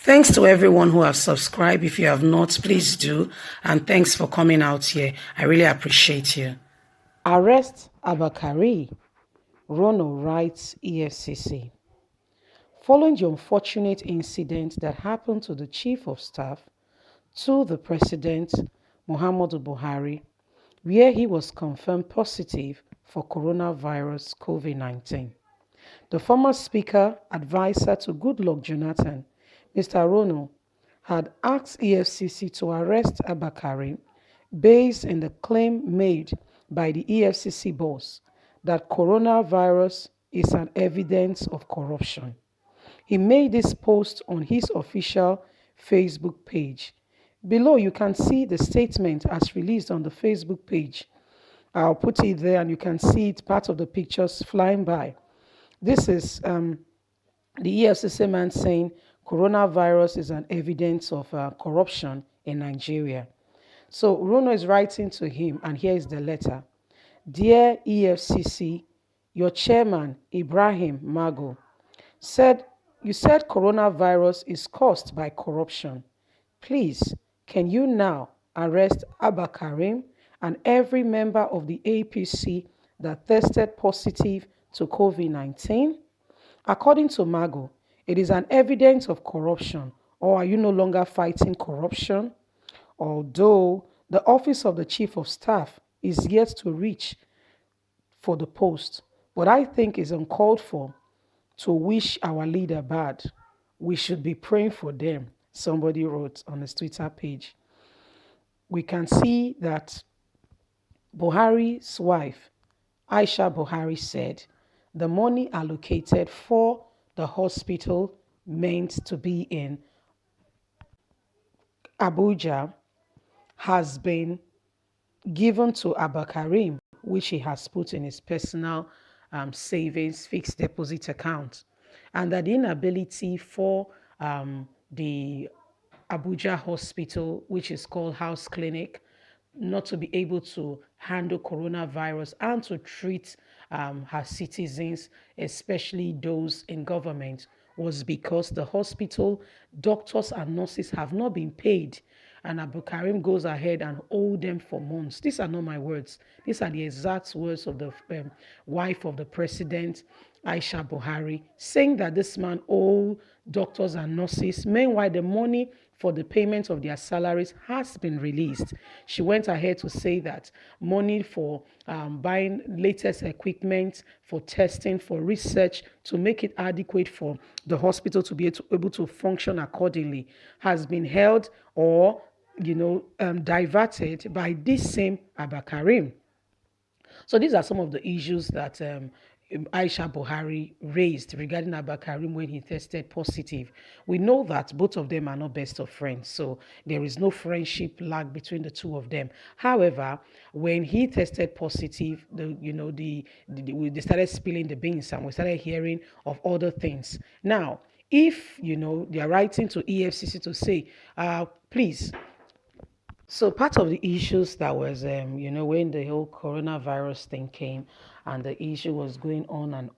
Thanks to everyone who have subscribed. If you have not, please do. And thanks for coming out here. I really appreciate you. Arrest Abba Kyari, Rono writes EFCC. Following the unfortunate incident that happened to the Chief of Staff to the President, Muhammadu Buhari, where he was confirmed positive for coronavirus COVID-19. The former Speaker, advisor to Goodluck Jonathan, Mr. Rono, had asked EFCC to arrest Abba Kyari based on the claim made by the EFCC boss that coronavirus is an evidence of corruption. He made this post on his official Facebook page. Below, you can see the statement as released on the Facebook page. I'll put it there and you can see it, part of the pictures flying by. This is the EFCC man saying coronavirus is an evidence of corruption in Nigeria. So Rono is writing to him, and here is the letter. Dear EFCC, your chairman, Ibrahim Mago, you said coronavirus is caused by corruption. Please, can you now arrest Abba Karim and every member of the APC that tested positive to COVID-19? According to Mago, it is an evidence of corruption, or are you no longer fighting corruption? Although the office of the Chief of Staff is yet to reach for the post, but I think it's uncalled for to wish our leader bad. We should be praying for them, somebody wrote on his Twitter page. We can see that Buhari's wife, Aisha Buhari, said the money allocated for the hospital meant to be in Abuja has been given to Abba Karim, which he has put in his personal savings fixed deposit account, and that the inability for the Abuja hospital, which is called House Clinic, not to be able to handle coronavirus and to treat her citizens, especially those in government, was because the hospital doctors and nurses have not been paid. And Abu Karim goes ahead and hold them for months. These are not my words. These are the exact words of the wife of the president, Aisha Buhari, saying that this man owed doctors and nurses. Meanwhile, the money for the payment of their salaries has been released. She went ahead to say that money for buying latest equipment, for testing, for research, to make it adequate for the hospital to be able to function accordingly has been held or diverted by this same Abba Karim. So these are some of the issues that Aisha Buhari raised regarding Abba Karim when he tested positive. We know that both of them are not best of friends, so there is no friendship lag between the two of them. However, when he tested positive, they started spilling the beans and we started hearing of other things. Now, if they are writing to EFCC to say, please. So part of the issues that was, when the whole coronavirus thing came and the issue was going on,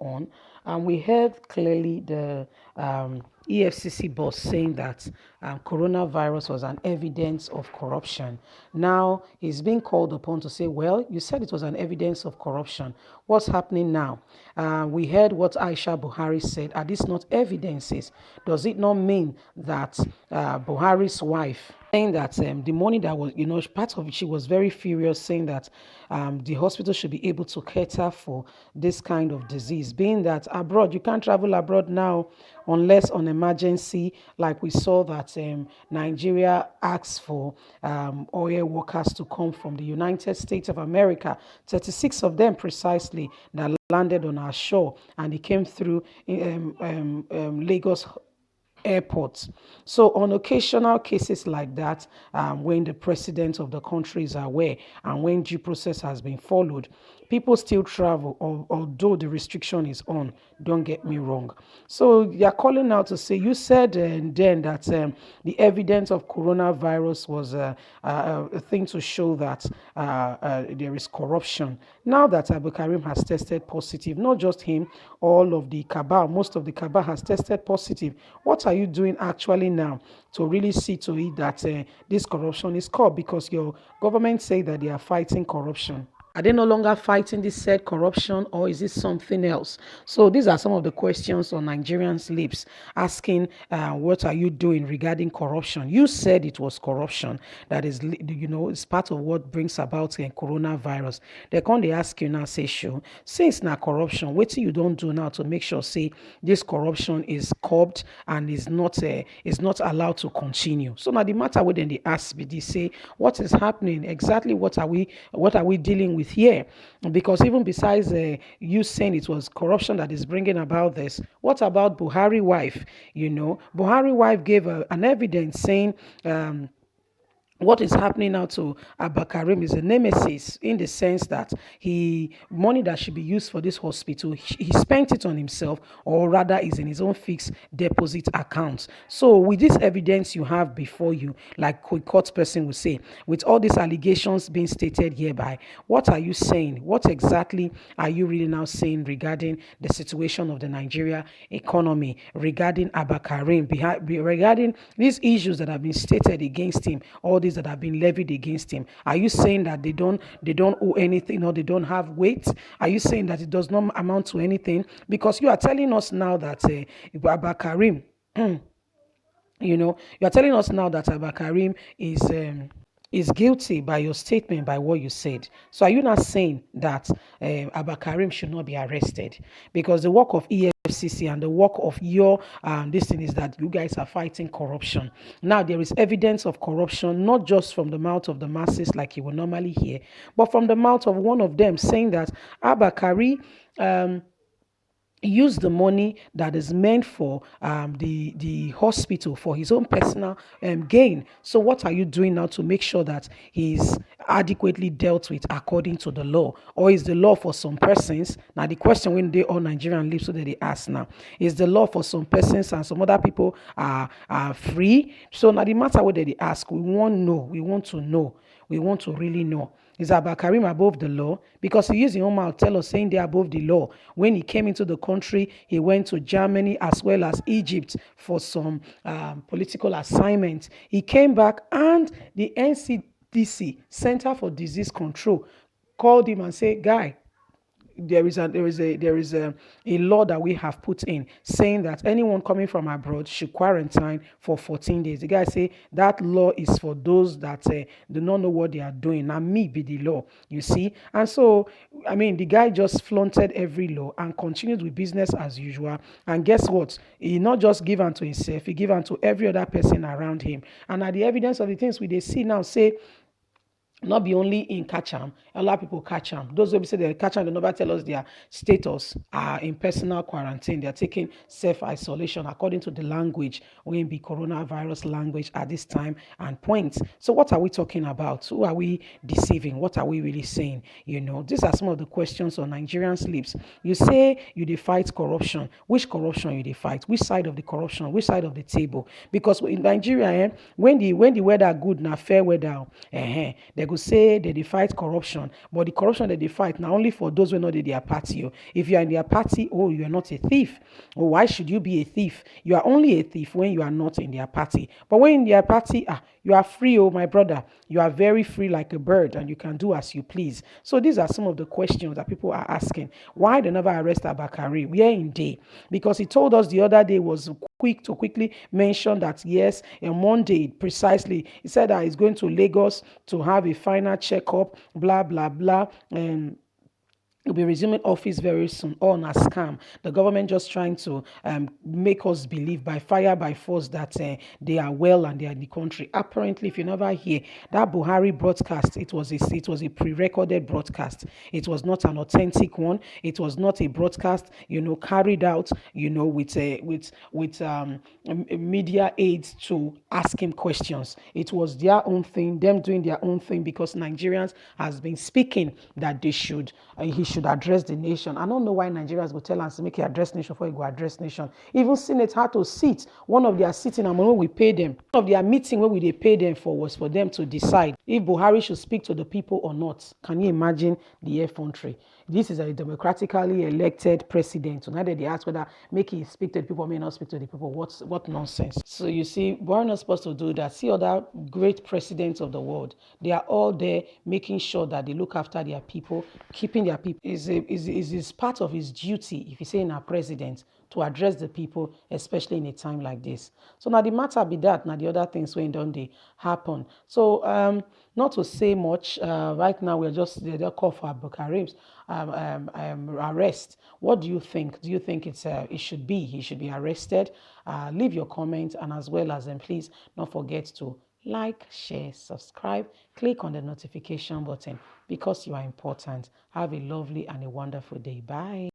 and we heard clearly the EFCC boss saying that coronavirus was an evidence of corruption. Now he's being called upon to say, well, you said it was an evidence of corruption. What's happening now? We heard what Aisha Buhari said. Are these not evidences? Does it not mean that Buhari's wife saying that the money that was, part of it, she was very furious, saying that the hospital should be able to cater for this kind of disease, being that abroad, you can't travel abroad now unless on emergency, like we saw that Nigeria asked for oil workers to come from the United States of America, 36 of them precisely, that landed on our shore, and it came through Lagos airports. So on occasional cases like that, when the president of the country is aware and when due process has been followed, people still travel, although the restriction is on. Don't get me wrong. So you're calling out to say, you said then that the evidence of coronavirus was a thing to show that there is corruption. Now that Abu Karim has tested positive, not just him, all of the cabal, most of the cabal has tested positive. What are you doing actually now to really see to it that this corruption is caught? Because your government say that they are fighting corruption. Are they no longer fighting this said corruption, or is it something else? So these are some of the questions on Nigerians' lips asking, what are you doing regarding corruption? You said it was corruption that is, it's part of what brings about coronavirus. They ask you now, say, sure, since now corruption, what you don't do now to make sure, say, this corruption is curbed and is not allowed to continue. So now the matter with them they ask me, they say, what is happening exactly? What are we dealing with here? Because even besides you saying it was corruption that is bringing about this, what about Buhari wife? Buhari wife gave an evidence saying what is happening now to Abba Karim is a nemesis, in the sense that money that should be used for this hospital, he spent it on himself, or rather is in his own fixed deposit account. So with this evidence you have before you, like a court person would say, with all these allegations being stated hereby, what are you saying? What exactly are you really now saying regarding the situation of the Nigeria economy, regarding Abba Karim, regarding these issues that have been stated against him, all these that have been levied against him? Are you saying that they don't owe anything, or they don't have weight? Are you saying that it does not amount to anything? Because you are telling us now that Abba Karim, you are telling us now that Abba Karim is guilty by your statement, by what you said. So are you not saying that Abba Karim should not be arrested? Because the work of EFCC and the work of your this thing is that you guys are fighting corruption. Now there is evidence of corruption, not just from the mouth of the masses like you will normally hear, but from the mouth of one of them saying that Abba Karim use the money that is meant for the hospital for his own personal gain. So what are you doing now to make sure that he's adequately dealt with according to the law? Or is the law for some persons? Now the question when they all Nigerian live, so that they ask now, is the law for some persons and some other people are free? So now the matter what they ask, we want to know. We want to really know. Is Abba Karim above the law? Because he used his own mouth tell us saying they're above the law. When he came into the country, he went to Germany as well as Egypt for some political assignments. He came back, and the NCDC, Center for Disease Control, called him and said, guy, there is a law that we have put in saying that anyone coming from abroad should quarantine for 14 days. The guy say that law is for those that do not know what they are doing. Now me be the law, you see. And so I mean, the guy just flaunted every law and continued with business as usual. And guess what? He not just give unto himself, he give unto every other person around him. And at the evidence of the things we they see now, say not be only in catch am, a lot of people catch am. Those who say they catch am, they never tell us their status are in personal quarantine. They are taking self-isolation according to the language, when be coronavirus language at this time and point. So what are we talking about? Who are we deceiving? What are we really saying? These are some of the questions on Nigerians' lips. You say you dey fight corruption. Which corruption you dey fight? Which side of the corruption? Which side of the table? Because in Nigeria, when the weather good, na fair weather, they go say they fight corruption, but the corruption that they fight now only for those who know that they are party. If you are in their party, you are not a thief. Why should you be a thief? You are only a thief when you are not in their party. But when in their party, you are free, my brother. You are very free like a bird, and you can do as you please. So these are some of the questions that people are asking. Why they never arrest Abba Karim? Where in day? Because he told us the other day was quickly mention that yes, on Monday precisely, he said that he's going to Lagos to have a final checkup, blah blah blah, and will be resuming office very soon. All a scam. The government just trying to make us believe by fire by force that they are well and they are in the country. Apparently, if you never hear that Buhari broadcast, it was a pre-recorded broadcast. It was not an authentic one. It was not a broadcast, carried out, with media aids to ask him questions. It was their own thing, them doing their own thing, because Nigerians has been speaking that he should should address the nation. I don't know why Nigerians go tell us to make it address nation before you go address nation. Even Senate had to sit. One of their sitting and when we pay them. One of their meeting where they pay them for was for them to decide if Buhari should speak to the people or not. Can you imagine the effrontery? This is a democratically elected president. So now that they ask whether make him speak to the people or may not speak to the people, what nonsense. So you see, we're not supposed to do that. See other great presidents of the world. They are all there making sure that they look after their people, keeping their people. Is part of his duty, if he's saying our president, to address the people, especially in a time like this. So now the matter be that, now the other things when don't they happen. So not to say much, right now we're just the call for Abba Karim's arrest. What do you think? Do you think he should be arrested? Leave your comment, and as well as please don't forget to like, share, subscribe, click on the notification button because you are important. Have a lovely and a wonderful day. Bye.